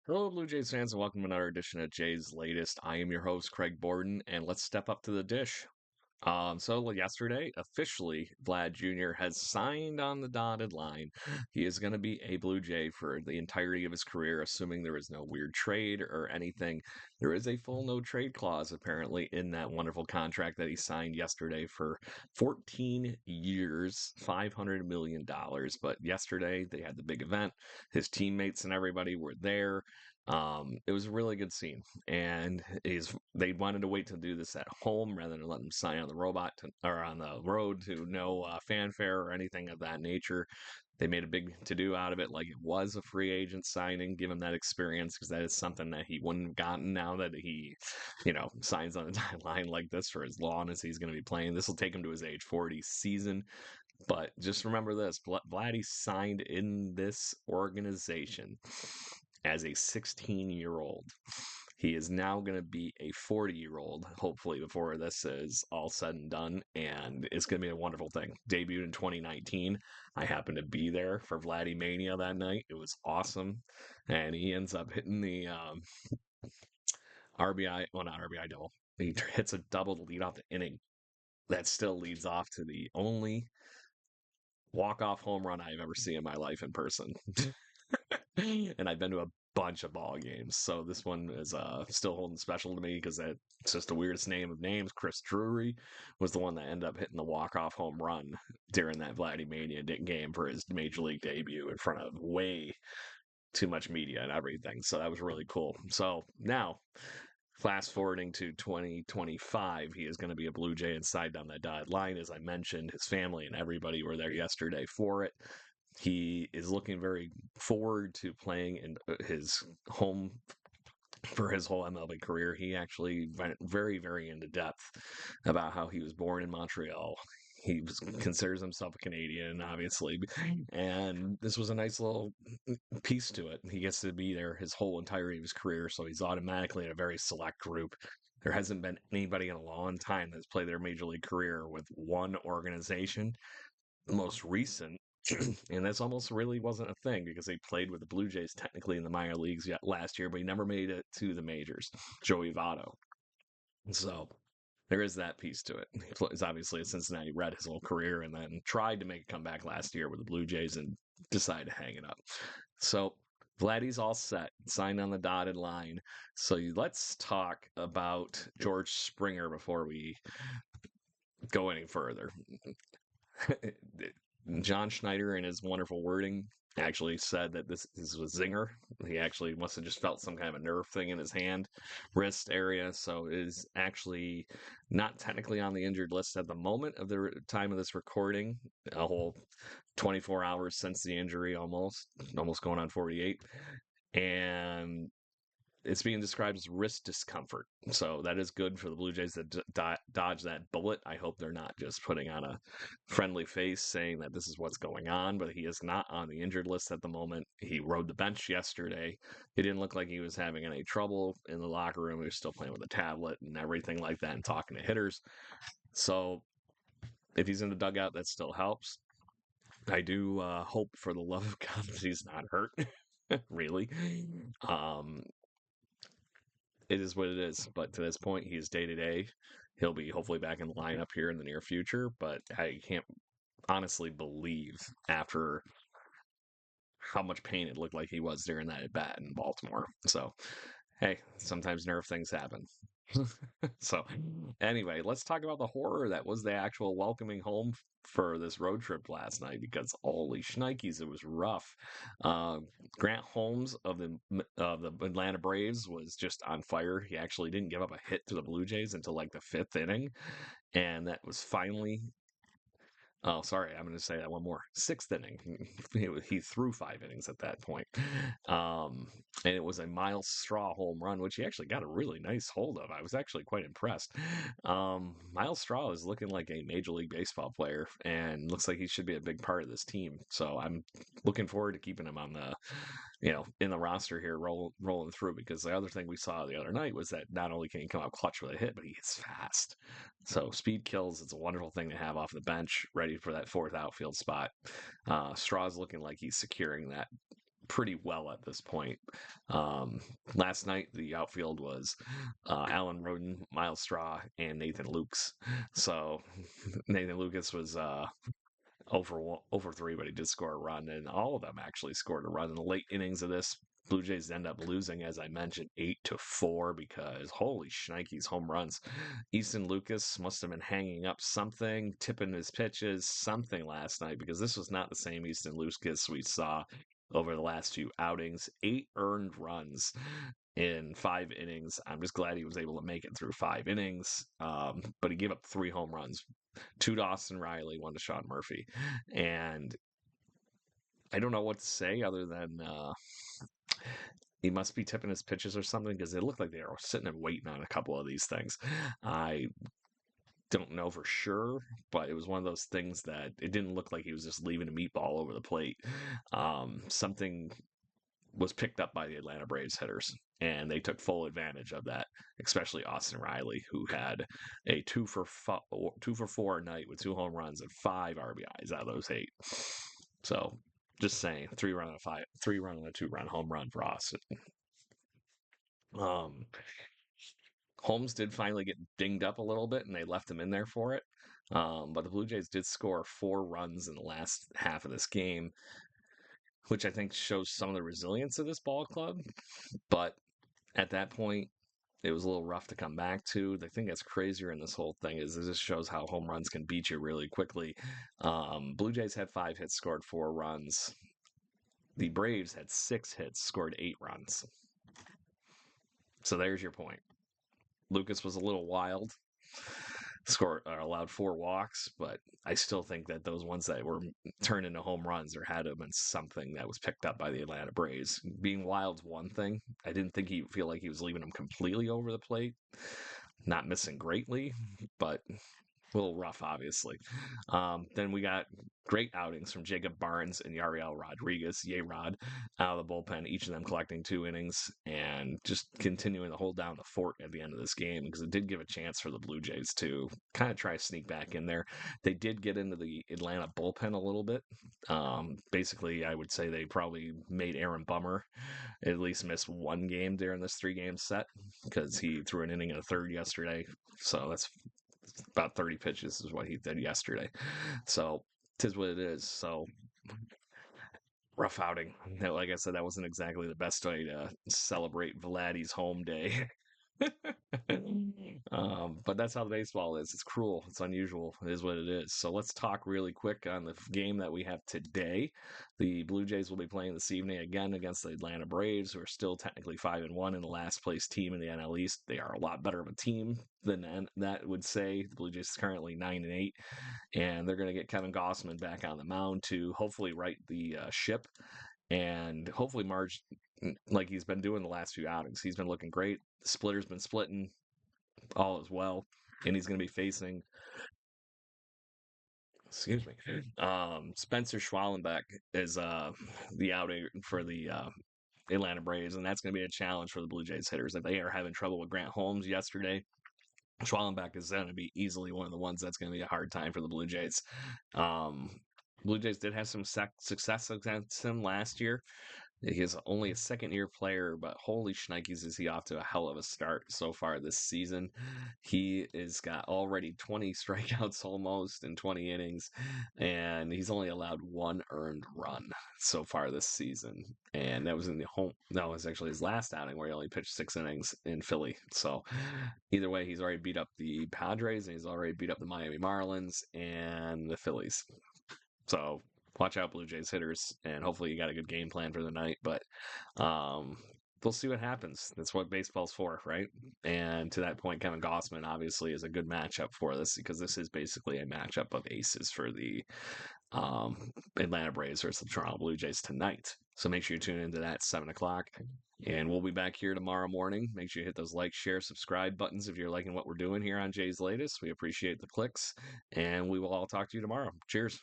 Hello, Blue Jays fans, and welcome to another edition of Jay's Latest. I am your host, Craig Borden, and let's step up to the dish. Yesterday, officially, Vlad Jr. has signed on the dotted line. He is going to be a Blue Jay for the entirety of his career, assuming there is no weird trade or anything. There is a full no trade clause, apparently, in that wonderful contract that he signed yesterday for 14 years, $500 million. But yesterday, they had the big event. His teammates and everybody were there. It was a really good scene, and they wanted to wait to do this at home rather than let him sign on the or on the road to no fanfare or anything of that nature. They made a big to do out of it, like it was a free agent signing, give him that experience because that is something that he wouldn't have gotten now that he, signs on the line like this for as long as he's going to be playing. This will take him to his age 40 season. But just remember this: Vladdy signed in this organization as a 16-year-old. He is now going to be a 40-year-old, hopefully, before this is all said and done. And it's going to be a wonderful thing. Debuted in 2019. I happened to be there for Vladdy Mania that night. It was awesome. And he ends up hitting the RBI, well, not RBI double. He hits a double to lead off the inning. That still leads off to the only walk-off home run I've ever seen in my life in person. And I've been to a bunch of ball games, so this one is still holding special to me because it's just the weirdest name of names. Chris Drury was the one that ended up hitting the walk-off home run during that Vladdy Mania game for his major league debut in front of way too much media and everything. So that was really cool. So now, fast forwarding to 2025, he is going to be a Blue Jay and side down that dotted line. As I mentioned, his family and everybody were there yesterday for it. He is looking very forward to playing in his home for his whole MLB career. He actually went very, very into depth about how he was born in Montreal. Considers himself a Canadian, obviously, and this was a nice little piece to it. He gets to be there his whole entirety of his career, so he's automatically in a very select group. There hasn't been anybody in a long time that's played their major league career with one organization. The most recent, and that's almost really wasn't a thing because he played with the Blue Jays technically in the minor leagues yet last year, but he never made it to the majors. Joey Votto. So there is that piece to it. He's obviously a Cincinnati Red his whole career and then tried to make a comeback last year with the Blue Jays and decided to hang it up. So Vladdy's all set, signed on the dotted line. So let's talk about George Springer before we go any further. John Schneider, in his wonderful wording, actually said that this was a zinger. He actually must have just felt some kind of a nerve thing in his hand, wrist area. So it is actually not technically on the injured list at the moment of the time of this recording. A whole 24 hours since the injury, almost going on 48. And it's being described as wrist discomfort. So that is good for the Blue Jays that dodge that bullet. I hope they're not just putting on a friendly face saying that this is what's going on, but he is not on the injured list at the moment. He rode the bench yesterday. It didn't look like he was having any trouble in the locker room. He was still playing with a tablet and everything like that and talking to hitters. So if he's in the dugout, that still helps. I do hope for the love of God that he's not hurt. Really. Um, it is what it is. But to this point, he is day to day. He'll be hopefully back in the lineup here in the near future. But I can't honestly believe after how much pain it looked like he was during that at bat in Baltimore. So, hey, sometimes nerve things happen. So, anyway, let's talk about the horror that was the actual welcoming home for this road trip last night because holy shnikes, it was rough. Uh, Grant Holmes of the Atlanta Braves was just on fire. He actually didn't give up a hit to the Blue Jays until like the fifth inning, and that was finally Oh, sorry. I'm going to say that one more. Sixth inning. He threw 5 innings at that point. Um, and it was a Miles Straw home run, which he actually got a really nice hold of. I was actually quite impressed. Miles Straw is looking like a Major League Baseball player and looks like he should be a big part of this team. So I'm looking forward to keeping him on in the roster here, rolling through. Because the other thing we saw the other night was that not only can he come out clutch with a hit, but he hits fast. So speed kills. It's a wonderful thing to have off the bench, ready for that fourth outfield spot. Straw's looking like he's securing that pretty well at this point. Um, Last night, the outfield was Alan Roden, Miles Straw, and Nathan Lukes. So Nathan Lucas was over three, but he did score a run, and all of them actually scored a run in the late innings of this. Blue Jays end up losing, as I mentioned, 8-4 because holy shnikes, home runs. Easton Lucas must have been hanging up something, tipping his pitches, something last night because this was not the same Easton Lucas we saw over the last few outings. 8 earned runs in 5 innings. I'm just glad he was able to make it through 5 innings. But he gave up 3 home runs, two to Austin Riley, one to Sean Murphy. And I don't know what to say other than he must be tipping his pitches or something because it looked like they were sitting and waiting on a couple of these things. I don't know for sure, but it was one of those things that it didn't look like he was just leaving a meatball over the plate. Something was picked up by the Atlanta Braves hitters, and they took full advantage of that, especially Austin Riley, who had a 2 for 4 night with 2 home runs and 5 RBIs out of those 8. So just saying, 3 run and a 2 run home run for Austin. Um, Holmes did finally get dinged up a little bit, and they left him in there for it. But the Blue Jays did score 4 runs in the last half of this game, which I think shows some of the resilience of this ball club. But at that point, it was a little rough to come back to. The thing that's crazier in this whole thing is this shows how home runs can beat you really quickly. Blue Jays had 5 hits, scored 4 runs. The Braves had 6 hits, scored 8 runs. So there's your point. Lucas was a little wild, scored or allowed 4 walks, but I still think that those ones that were turned into home runs there had to have been something that was picked up by the Atlanta Braves. Being wild's one thing. I didn't think he feel like he was leaving them completely over the plate, not missing greatly, but a little rough, obviously. Then we got great outings from Jacob Barnes and Yariel Rodriguez, Rod, out of the bullpen, each of them collecting 2 innings and just continuing to hold down the fort at the end of this game because it did give a chance for the Blue Jays to kind of try to sneak back in there. They did get into the Atlanta bullpen a little bit. Basically, I would say they probably made Aaron Bummer at least miss 1 game during this 3-game set because he threw an inning and a third yesterday. So that's about 30 pitches is what he did yesterday. So tis what it is. So rough outing. Like I said, that wasn't exactly the best way to celebrate Vladdy's home day. But that's how the baseball is. It's cruel. It's unusual. It is what it is. So let's talk really quick on the game that we have today. The Blue Jays will be playing this evening again against the Atlanta Braves, who are still technically 5-1 in the last place team in the NL East. They are a lot better of a team than that would say. The Blue Jays is currently 9-8, and they're going to get Kevin Gossman back on the mound to hopefully right the ship and hopefully Marge, like he's been doing the last few outings. He's been looking great. The splitter's been splitting, all as well, and he's going to be facing, excuse me, Spencer Schwallenbeck is the outing for the Atlanta Braves, and that's going to be a challenge for the Blue Jays hitters. If they are having trouble with Grant Holmes yesterday, Schwallenbeck is going to be easily one of the ones that's going to be a hard time for the Blue Jays. Blue Jays did have some success against him last year. He's only a second-year player, but holy shnikes is he off to a hell of a start so far this season. He has got already 20 strikeouts almost in 20 innings, and he's only allowed 1 earned run so far this season. And that was in the home. No, it was actually his last outing where he only pitched 6 innings in Philly. So either way, he's already beat up the Padres, and he's already beat up the Miami Marlins and the Phillies. So watch out, Blue Jays hitters, and hopefully you got a good game plan for the night. But we'll see what happens. That's what baseball's for, right? And to that point, Kevin Gossman obviously is a good matchup for this because this is basically a matchup of aces for the Atlanta Braves versus the Toronto Blue Jays tonight. So make sure you tune into that 7 o'clock. And we'll be back here tomorrow morning. Make sure you hit those like, share, subscribe buttons if you're liking what we're doing here on Jay's Latest. We appreciate the clicks, and we will all talk to you tomorrow. Cheers.